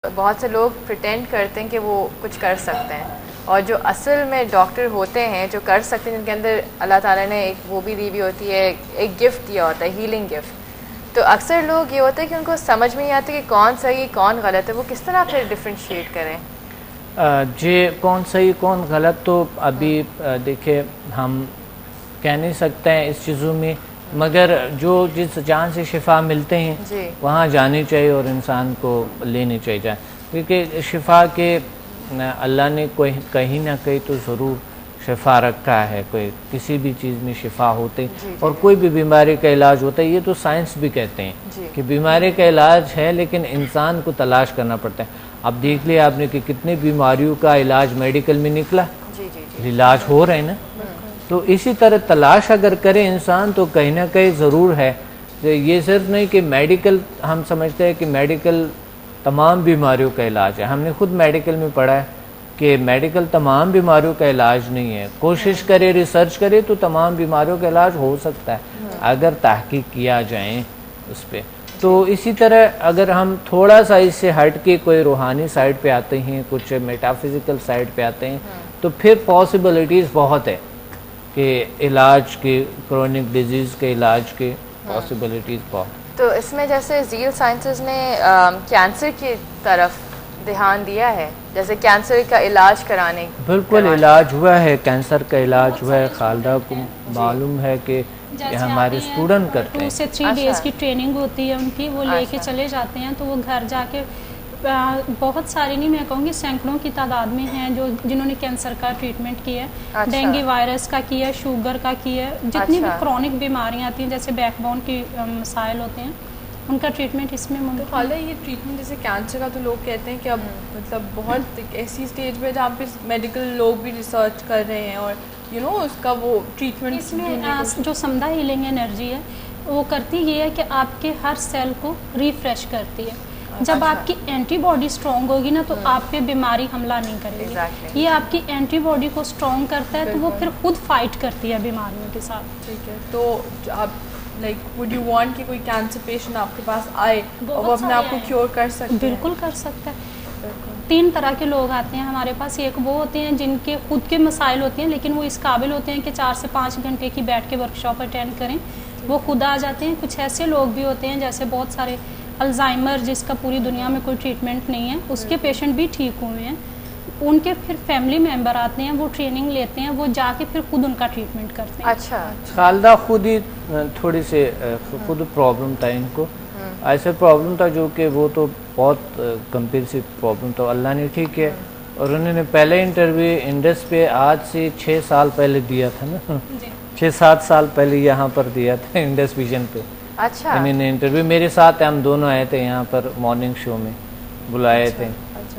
بہت سے لوگ پریٹینڈ کرتے ہیں کہ وہ کچھ کر سکتے ہیں، اور جو اصل میں ڈاکٹر ہوتے ہیں جو کر سکتے ہیں، جن کے اندر اللہ تعالیٰ نے ایک وہ بھی دی ہوئی ہوتی ہے، ایک گفٹ دیا ہوتا ہے، ہیلنگ گفٹ. تو اکثر لوگ یہ ہوتا ہے کہ ان کو سمجھ میں نہیں آتا کہ کون صحیح کون غلط ہے. وہ کس طرح پھر ڈفرینشیٹ کریں؟ جی، کون صحیح کون غلط تو ابھی دیکھیں ہم کہہ نہیں سکتے ہیں اس چیزوں میں، مگر جو جس جان سے شفا ملتے ہیں وہاں جانی چاہیے اور انسان کو لینی چاہیے، کیونکہ شفا کے اللہ نے کوئی کہیں نہ کہیں تو ضرور شفا رکھا ہے. کوئی کسی بھی چیز میں شفا ہوتے اور کوئی بھی بیماری کا علاج ہوتا ہے. یہ تو سائنس بھی کہتے ہیں کہ بیماری کا علاج ہے لیکن انسان کو تلاش کرنا پڑتا ہے. اب دیکھ لیا آپ نے کہ کتنی بیماریوں کا علاج میڈیکل میں نکلا، علاج ہو رہے ہیں نا. تو اسی طرح تلاش اگر کرے انسان تو کہیں نہ کہیں ضرور ہے. یہ صرف نہیں کہ میڈیکل ہم سمجھتے ہیں کہ میڈیکل تمام بیماریوں کا علاج ہے. ہم نے خود میڈیکل میں پڑھا ہے کہ میڈیکل تمام بیماریوں کا علاج نہیں ہے. کوشش کرے، ریسرچ کرے تو تمام بیماریوں کا علاج ہو سکتا ہے اگر تحقیق کیا جائیں اس پہ. تو اسی طرح اگر ہم تھوڑا سا اس سے ہٹ کے کوئی روحانی سائڈ پہ آتے ہیں، کچھ میٹافزیکل سائڈ پہ آتے ہیں، تو پھر پاسبلٹیز بہت ہے کہ علاج کے، کرونک ڈیزیز کے علاج کے پاسبلٹیز بہت. تو اس میں جیسے زیل سائنسز نے کینسر کی طرف دھیان دیا ہے، جیسے کینسر کا علاج کرانے. بالکل علاج ہوا ہے، کینسر کا علاج ہوا ہے. خالدہ کو معلوم ہے کہ ہمارے اسٹوڈنٹ کرتے ہیں. 2 سے 3 ڈیز کی ٹریننگ ہوتی ہے ان کی، وہ لے کے چلے جاتے ہیں. تو وہ گھر جا کے بہت سارے نہیں، میں کہوں گی سینکڑوں کی تعداد میں ہیں جنہوں نے کینسر کا ٹریٹمنٹ کیا ہے، ڈینگی وائرس کا کیا ہے، شوگر کا کیا ہے، جتنی بھی کرونک بیماریاں آتی ہیں جیسے بیک بون کی مسائل ہوتے ہیں ان کا ٹریٹمنٹ اس میں ممکن. حال ہے یہ ٹریٹمنٹ جیسے کینسر کا تو لوگ کہتے ہیں کہ اب مطلب بہت ایسی اسٹیج پہ جہاں پہ میڈیکل لوگ بھی ریسرچ کر رہے ہیں اور اس کا وہ ٹریٹمنٹ. اس میں جو سمدھا ہیلنگ انرجی ہے وہ کرتی یہ ہے کہ آپ کے ہر سیل کو ریفریش کرتی ہے. جب آپ کی اینٹی باڈی اسٹرانگ ہوگی نا تو آپ پہ بیماری حملہ نہیں کرے گی. یہ آپ کی اینٹی باڈی کو اسٹرانگ کرتا ہے تو وہ پھر خود فائٹ کرتی ہے بیماریوں کے ساتھ. ٹھیک ہے. تو آپ لائک وڈ یو وانٹ کہ کوئی کینسر پیشنٹ آپ کے پاس آئے اور وہ اپنے آپ کو کیور کر سکتے ہیں؟ بالکل کر سکتا ہے. 3 طرح کے لوگ آتے ہیں ہمارے پاس. ایک وہ ہوتے ہیں جن کے خود کے مسائل ہوتے ہیں لیکن وہ اس قابل ہوتے ہیں کہ 4 سے 5 گھنٹے کی بیٹھ کے ورک شاپ اٹینڈ کریں، وہ خود آ جاتے ہیں. کچھ ایسے لوگ بھی ہوتے ہیں جیسے بہت سارے الزائمر جس کا پوری دنیا میں کوئی ٹریٹمنٹ نہیں ہے، اس کے پیشنٹ بھی ٹھیک ہوئے ہیں. ان کے پھر فیملی ممبر آتے ہیں، وہ ٹریننگ لیتے ہیں، وہ جا کے پھر خود ان کا ٹریٹمنٹ کرتے ہیں. اچھا. خالدہ خود ہی تھوڑی سی خود پرابلم تھا ان کو، ایسے پرابلم تھا جو کہ وہ تو بہت گمبھیر سی پرابلم تھا. اللہ نے ٹھیک ہے. اور انہوں نے پہلے انٹرویو انڈس پہ آج سے 6 سال پہلے دیا تھا نا، 6-7 سال پہلے یہاں پر دیا تھا انڈس ویژن پہ. اچھا. انہوں نے انٹرویو میرے ساتھ، ہم دونوں آئے تھے یہاں پر مارننگ شو میں بلائے تھے.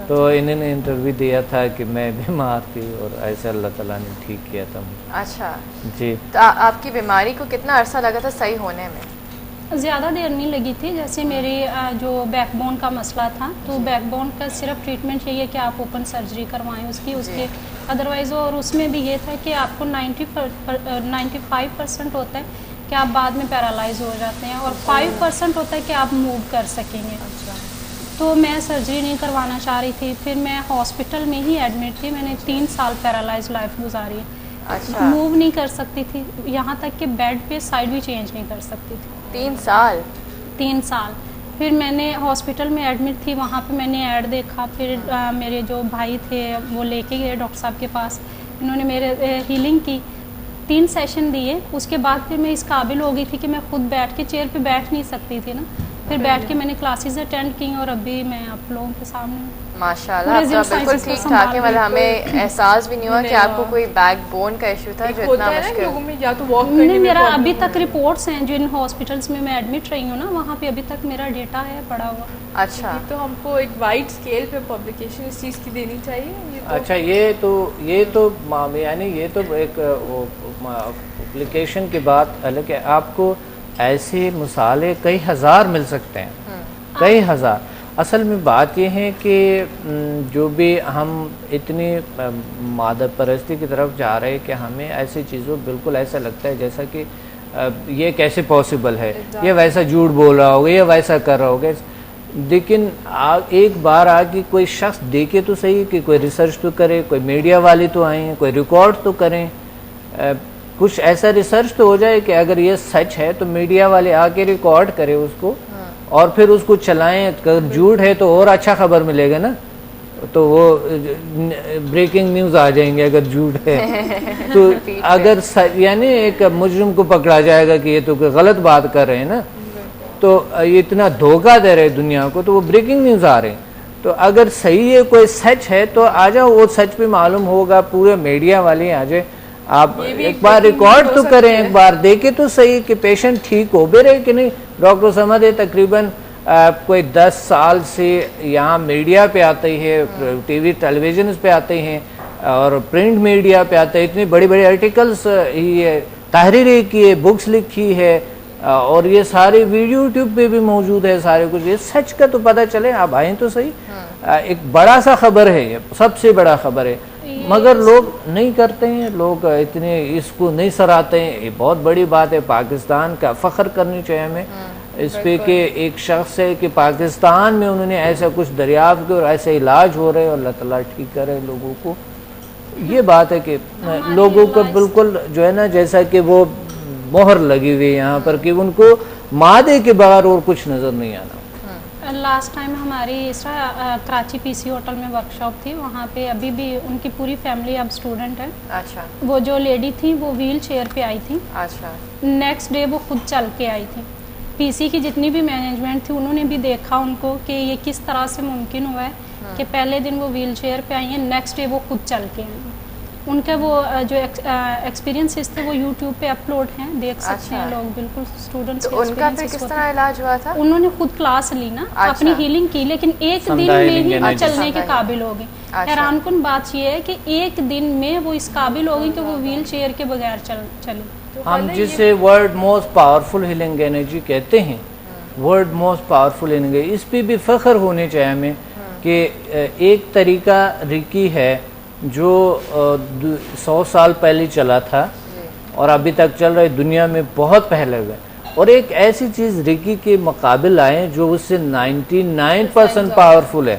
تو انہوں نے انٹرویو دیا تھا کہ میں بیمار تھی اور ایسے اللہ تعالیٰ نے ٹھیک کیا تھا. اچھا جی. تو آپ کی بیماری کو کتنا عرصہ لگا تھا صحیح ہونے میں؟ زیادہ دیر نہیں لگی تھی. جیسے میری جو بیک بون کا مسئلہ تھا تو بیک بون کا صرف ٹریٹمنٹ یہی ہے کہ آپ اوپن سرجری کروائیں اس کے ادروائز. اور اس میں بھی یہ تھا کہ آپ کو 95% ہوتا ہے کہ آپ بعد میں پیرالائز ہو جاتے ہیں اور 5% ہوتا ہے کہ آپ موو کر سکیں گے. تو میں سرجری نہیں کروانا چاہ رہی تھی. پھر میں ہاسپٹل میں ہی ایڈمٹ تھی. میں نے 3 سال پیرالائز لائف گزاری ہے. موو نہیں کر سکتی تھی، یہاں تک کہ بیڈ پہ سائڈ بھی چینج نہیں کر سکتی تھی. 3 سال. پھر میں نے ہاسپٹل میں ایڈمٹ تھی، وہاں پہ میں نے ایڈ دیکھا. پھر میرے جو بھائی تھے وہ لے کے گئے ڈاکٹر صاحب کے پاس. انہوں نے میرے ہیلنگ کی 3 سیشن دیے. اس کے بعد پھر میں اس قابل ہو گئی تھی کہ میں خود بیٹھ کے چیئر پہ بیٹھ نہیں سکتی تھی نا. پھر بیٹھ کے میں نے کلاسز اٹینڈ کی اور ابھی میں آپ لوگوں کے سامنے. ماشاءاللہ آپ کا بالکل ٹھیک ٹھاک ہے. مطلب ہمیں احساس بھی نہیں ہوا کہ آپ کو کوئی بیک بون کا ایشو تھا جو اتنا مشکل. میرا ابھی تک رپورٹس ہیں جن ہاسپٹلس میں ایڈمٹ رہی ہوں نا، وہاں پہ ابھی تک میرا ڈیٹا ہے پڑا ہوا. اچھا. تو ہم کو ایک وائڈ اسکیل پہ پبلیکیشن اس چیز کی دینی چاہیے. اچھا یہ تو یعنی یہ تو ایک پبلیکیشن کی بات ہے کہ آپ کو ایسے مسالے کئی ہزار مل سکتے ہیں، کئی ہزار. اصل میں بات یہ ہے کہ جو بھی ہم اتنی مادہ پرستی کی طرف جا رہے ہیں کہ ہمیں ایسی چیزوں بالکل ایسا لگتا ہے جیسا کہ یہ کیسے پاسبل ہے، یہ ویسا جھوٹ بول رہا ہوگا، یہ ویسا کر رہا ہوگا. لیکن ایک بار آگے کوئی شخص دیکھے تو صحیح کہ کوئی ریسرچ تو کرے, کوئی میڈیا والے تو آئیں, کوئی ریکارڈ تو کریں, کچھ ایسا ریسرچ تو ہو جائے کہ اگر یہ سچ ہے تو میڈیا والے آ کے ریکارڈ کرے اس کو اور پھر اس کو چلائیں. اگر جھوٹ ہے تو اور اچھا خبر ملے گا نا, تو وہ بریکنگ نیوز آ جائیں گے اگر جھوٹ ہے تو. اگر یعنی ایک مجرم کو پکڑا جائے گا کہ یہ تو غلط بات کر رہے ہیں نا, تو یہ اتنا دھوکہ دے رہے دنیا کو, تو وہ بریکنگ نیوز آ رہے ہیں. تو اگر صحیح ہے, کوئی سچ ہے تو آ جاؤ, وہ سچ بھی معلوم ہوگا, پورے میڈیا والے آ جائے, آپ ایک بار ریکارڈ تو کریں, ایک بار دیکھیں تو صحیح کہ پیشنٹ ٹھیک ہو بھی رہے کہ نہیں. ڈاکٹر سمد تقریباً کوئی 10 سال سے یہاں میڈیا پہ آتے ہیں, ٹی وی ٹیلی ویژن پہ آتے ہیں اور پرنٹ میڈیا پہ آتے ہیں, اتنے بڑے بڑے آرٹیکلس تحریریں کی ہے, بکس لکھی ہے, اور یہ سارے ویڈیو یوٹیوب پہ بھی موجود ہے سارے کچھ. یہ سچ کا تو پتہ چلے, آپ آئیں تو صحیح. ایک بڑا سا خبر ہے, یہ سب سے بڑا خبر ہے, مگر لوگ نہیں کرتے ہیں, لوگ اتنے اس کو نہیں سراہتے ہیں. یہ بہت بڑی بات ہے, پاکستان کا فخر کرنی چاہیے ہمیں اس پہ کہ ایک شخص ہے کہ پاکستان میں انہوں نے ایسا کچھ دریافت کیا اور ایسے علاج ہو رہے, اور اللہ تعالیٰ ٹھیک کرے لوگوں کو. یہ بات ہے کہ لوگوں کو بالکل جو ہے نا, جیسا کہ وہ مہر لگی ہوئی یہاں پر کہ ان کو مادے کے بغیر اور کچھ نظر نہیں آنا. لاسٹ ٹائم ہماری کراچی پی سی ہوٹل میں ورک شاپ تھی, وہاں پہ ابھی بھی ان کی پوری فیملی اب اسٹوڈنٹ ہے. اچھا. وہ جو لیڈی تھی وہ ویل چیئر پہ آئی تھی. اچھا. نیکسٹ ڈے وہ خود چل کے آئی تھی. پی سی کی جتنی بھی مینجمنٹ تھی انہوں نے بھی دیکھا ان کو کہ یہ کس طرح سے ممکن ہوا ہے کہ پہلے دن وہ ویل چیئر پہ آئی ہیں, نیکسٹ ڈے وہ خود چل کے آئی ہیں. ان کا وہ جو ایکسپیرینسز تھے وہ یوٹیوب پہ اپلوڈ ہیں, دیکھ سکتے ہیں لوگ. بالکل اسٹوڈنٹس کے ان کا پھر کس طرح علاج ہوا تھا؟ انہوں نے خود کلاس لی نا, اپنی ہیلنگ کی, لیکن ایک دن میں ہی وہ چلنے کے قابل ہو گئی. حیران کن بات یہ ہے کہ ایک دن میں وہ اس قابل ہو گئی کہ وہ ویل چیئر کے بغیر چلی. ہم جسے world most powerful healing energy کہتے ہیں, ورلڈ موسٹ پاورفل ہیلنگ, اس پہ بھی فخر ہونے چاہیے ہمیں کہ ایک طریقہ ریکی ہے جو 100 سال پہلے چلا تھا اور ابھی تک چل رہا ہے, دنیا میں بہت پہلے ہوئے, اور ایک ایسی چیز ریکی کے مقابل آئے جو اس سے 99% پاورفل ہے.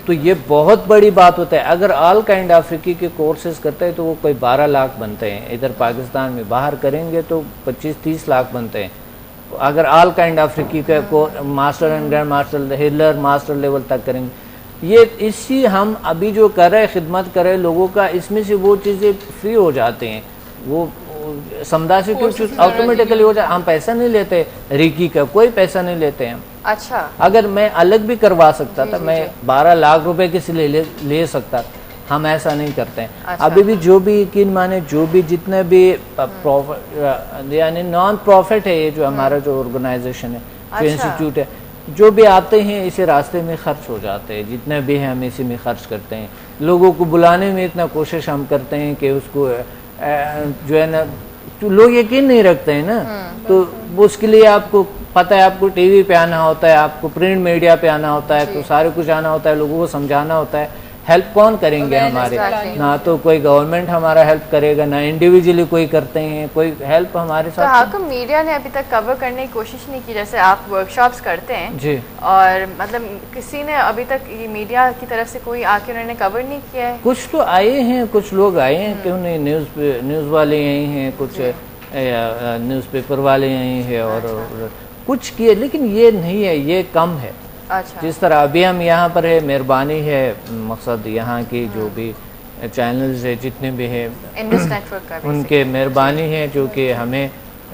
تو یہ بہت بڑی بات ہوتا ہے. اگر آل کائنڈ آف ریکی کے کورسز کرتے ہیں تو وہ کوئی 12 لاکھ بنتے ہیں, ادھر پاکستان میں باہر کریں گے تو 25-30 لاکھ بنتے ہیں. اگر آل کائنڈ آف ریکی کا master and grand master, healer master level تک کریں گے. یہ اسی ہم ابھی جو کر رہے خدمت کر رہے لوگوں کا, اس میں سے وہ چیزیں فری ہو جاتے ہیں, وہ سمدھا سے کچھ آٹومیٹکلی ہو جائے. ہم پیسہ نہیں لیتے ریکی کا, کوئی پیسہ نہیں لیتے ہیں. اچھا. اگر میں الگ بھی کروا سکتا تھا, میں 12 لاکھ روپے کسی لے سکتا, ہم ایسا نہیں کرتے ہیں. ابھی بھی جو بھی یقین مانے, جو بھی جتنے بھی یعنی نان پروفٹ ہے, یہ جو ہمارا جو آرگنائزیشن ہے, جو انسٹیٹیوٹ ہے, جو بھی آتے ہیں اسی راستے میں خرچ ہو جاتے ہیں. جتنے بھی ہیں ہم اسی میں خرچ کرتے ہیں. لوگوں کو بلانے میں اتنا کوشش ہم کرتے ہیں کہ اس کو جو ہے نا, لوگ یقین نہیں رکھتے ہیں نا, تو اس کے لیے آپ کو پتہ ہے, آپ کو ٹی وی پہ آنا ہوتا ہے, آپ کو پرنٹ میڈیا پہ آنا ہوتا ہے, تو سارے کچھ آنا ہوتا ہے, لوگوں کو سمجھانا ہوتا ہے. ہیلپ کون کریں گے ہمارے؟ نہ تو کوئی گورنمنٹ ہمارا ہیلپ کرے گا, نہ انڈیویجولی کوئی کرتے ہیں, کوئی ہیلپ ہمارے ساتھ. تو حاکم میڈیا نے ابھی تک کور کرنے کی کوشش نہیں کی, جیسے آپ ورک شاپس کرتے ہیں جی, اور مطلب کسی نے ابھی تک یہ میڈیا کی طرف سے کوئی آ کے انہوں نے کور نہیں کیا ہے؟ کچھ تو آئے ہیں, کچھ لوگ آئے ہیں کہ انہیں نیوز والے آئے ہیں, کچھ نیوز پیپر والے آئے ہیں اور کچھ کیے, لیکن یہ نہیں ہے, یہ کم ہے. جس طرح ابھی ہم یہاں پر ہے, مہربانی ہے, مقصد یہاں کی جو بھی چینلز ہے جتنے بھی ہیں ان کے مہربانی ہے جو کہ ہمیں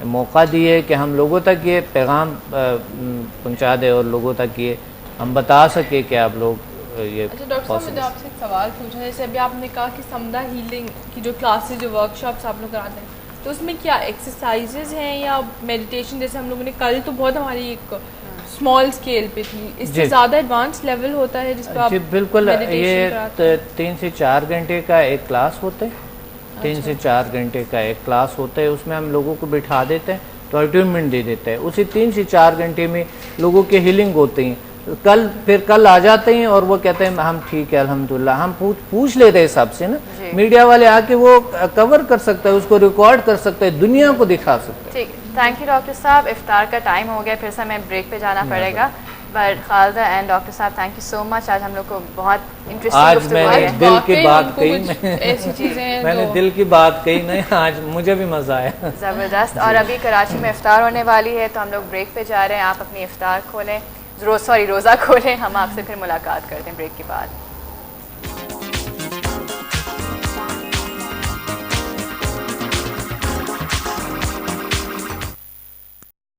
موقع دیے کہ ہم لوگوں تک یہ پیغام پہنچا دے اور لوگوں تک یہ ہم بتا سکے کہ آپ لوگ یہ. اچھا ڈاکٹر صاحب, مجھے آپ سے ایک سوال پوچھنا ہے. جیسے ابھی آپ نے کہا کہ سمدھا ہیلنگ کی جو کلاسز, جو ورک شاپس آپ لوگ کراتے ہیں, تو اس میں کیا ایکسرسائزز ہیں یا میڈیٹیشن, جیسے ہم لوگوں نے کل تو بہت ہماری ایک اسمال اسکیل پہ تھی, اس سے زیادہ ایڈوانس لیول ہوتا ہے جس پہ آپ؟ جی بالکل, یہ 3 سے 4 گھنٹے کا ایک کلاس ہوتا ہے, 3 سے 4 گھنٹے کا ایک کلاس ہوتا ہے. اس میں ہم لوگوں کو بٹھا دیتے ہیں, تو اٹیونمنٹ دے دیتے ہیں. اسی 3 سے 4 گھنٹے میں لوگوں کے ہیلنگ ہوتے ہیں. کل آ جاتے ہیں اور وہ کہتے ہیں ہم ٹھیک ہے الحمدللہ. ہم پوچھ لیتے ہیں سب سے نا, میڈیا والے آ کے وہ کور کر سکتا ہے, اس کو ریکارڈ کر سکتا ہے, دنیا کو دکھا سکتا ہے. ٹھیک, تھینک یو ڈاکٹر صاحب. افطار کا ٹائم ہو گیا, پھر سے ہمیں بریک پہ جانا پڑے گا. بٹ خالدہ اینڈ ڈاکٹر صاحب تھینک یو سو مچ. آج ہم لوگ کو بہت آج انٹرسٹنگ میں نے دل کی بات کہی, ایسی چیزیں میں نے دل کی بات کہی نہیں, آج مجھے بھی مزہ آیا زبردست. اور ابھی کراچی میں افطار ہونے والی ہے تو ہم لوگ بریک پہ جا رہے ہیں. آپ اپنی افطار کھولیں, روزہ کھولیں. ہم آپ سے پھر ملاقات کرتے ہیں بریک کے بعد.